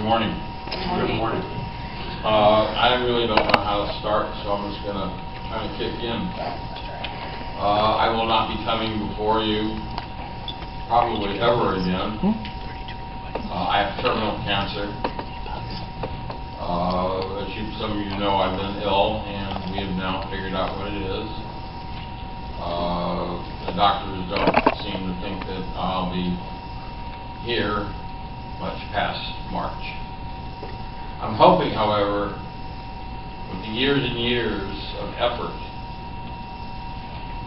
morning. Good morning. I really don't know how to start, so I'm just going to kind of kick in. I will not be coming before you probably ever again. I have terminal cancer. As some of you know, I've been ill, and we have now figured out what it is. The doctors don't seem to think that I'll be here much past March. I'm hoping, however, with the years and years of effort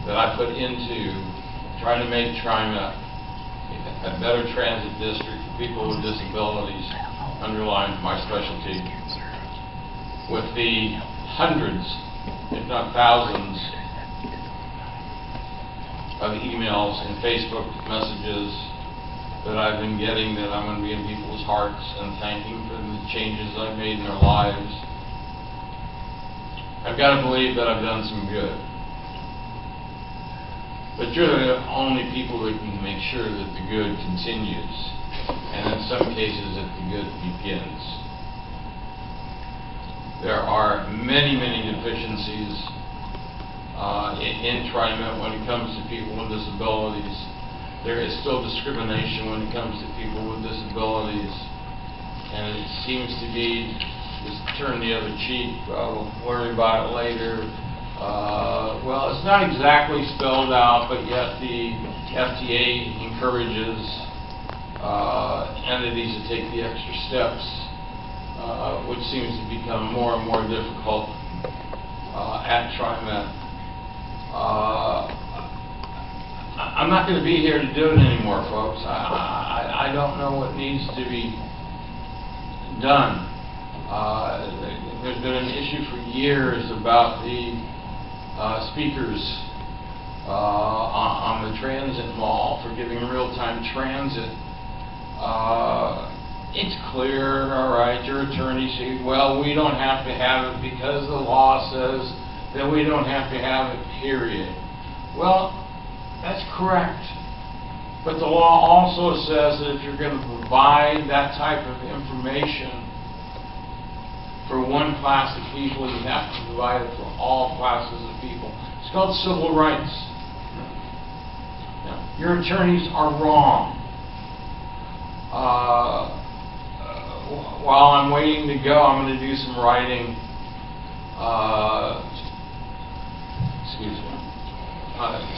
that I put into trying to make Trimet a better transit district for people with disabilities, underlying my specialty, with the hundreds, if not thousands, of emails and Facebook messages that I've been getting, that I'm going to be in people's hearts and thanking for the changes I've made in their lives. I've got to believe that I've done some good. But you're the only people that can make sure that the good continues, and in some cases that the good begins. There are many, many deficiencies in Trimet when it comes to people with disabilities. There is still discrimination when it comes to people with disabilities, and it seems to be just turn the other cheek, we'll worry about it later. Well, it's not exactly spelled out, but yet the FDA encourages entities to take the extra steps, which seems to become more and more difficult at Trimet. I'm not going to be here to do it anymore, folks. I don't know what needs to be done. There's been an issue for years about the speakers on the transit mall for giving real-time transit. It's clear, all right, your attorney said, well, we don't have to have it because the law says that we don't have to have it, period. Well, that's correct. But the law also says that if you're going to provide that type of information for one class of people, you have to provide it for all classes of people. It's called civil rights. Now, your attorneys are wrong. While I'm waiting to go, I'm going to do some writing.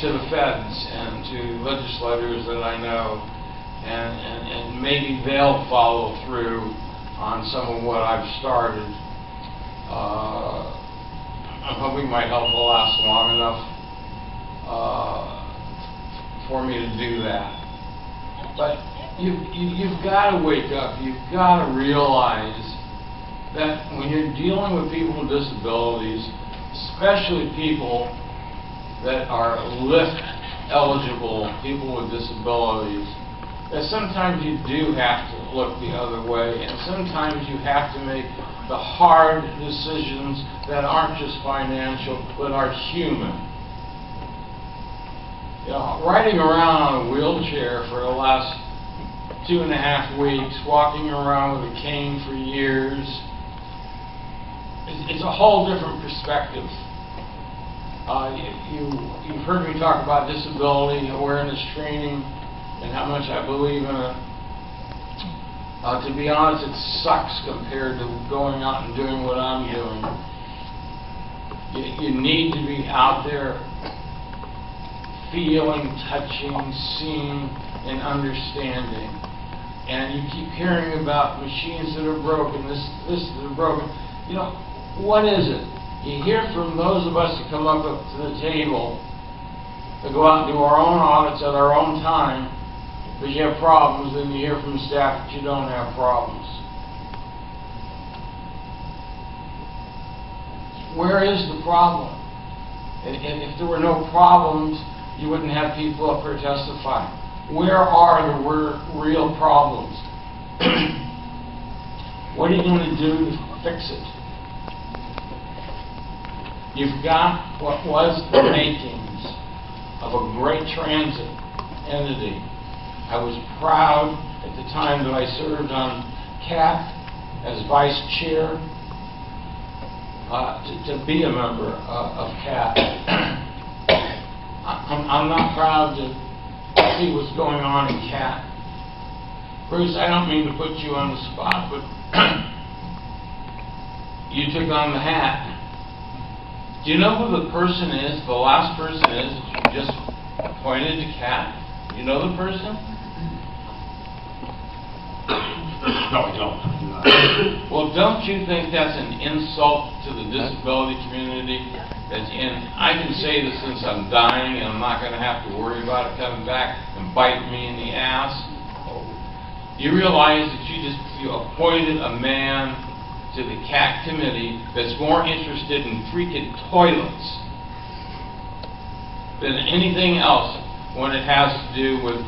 To the feds and to legislators that I know, and maybe they'll follow through on some of what I've started. I'm hoping my health will last long enough for me to do that. But you've got to wake up. You've got to realize that when you're dealing with people with disabilities, especially people that are lift eligible, people with disabilities, that sometimes you do have to look the other way, and sometimes you have to make the hard decisions that aren't just financial but are human. You know, riding around on a wheelchair for the last 2.5 weeks, walking around with a cane for years, it's a whole different perspective. You've heard me talk about disability awareness training and how much I believe in it. To be honest, it sucks compared to going out and doing what I'm doing. You need to be out there feeling, touching, seeing, and understanding. And you keep hearing about machines that are broken, this that are broken. You know, what is it? You hear from those of us that come up to the table, that go out and do our own audits at our own time, that you have problems, and you hear from staff that you don't have problems. Where is the problem? And if there were no problems, you wouldn't have people up here testifying. Where are the real problems? What are you going to do to fix it? You've got what was the makings of a great transit entity. I was proud at the time that I served on CAT as vice chair to be a member of CAT. I'm not proud to see what's going on in CAT. Bruce, I don't mean to put you on the spot, but you took on the hat. Do you know who the person is, the last person is that you just appointed to CAT? You know the person? No, I don't. Well, don't you think that's an insult to the disability community? And I can say this since I'm dying and I'm not going to have to worry about it coming back and biting me in the ass. You realize that you appointed a man to the CAT committee that's more interested in freaking toilets than anything else when it has to do with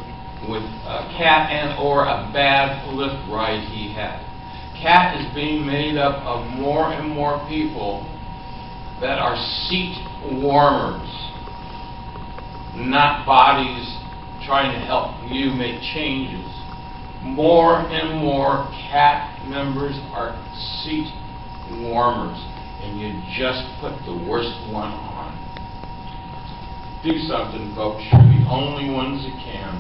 CAT and or a bad lift ride he had. CAT is being made up of more and more people that are seat warmers, not bodies trying to help you make changes. More and more CAT members are seat warmers, and you just put the worst one on. Do something, folks. You're the only ones that can.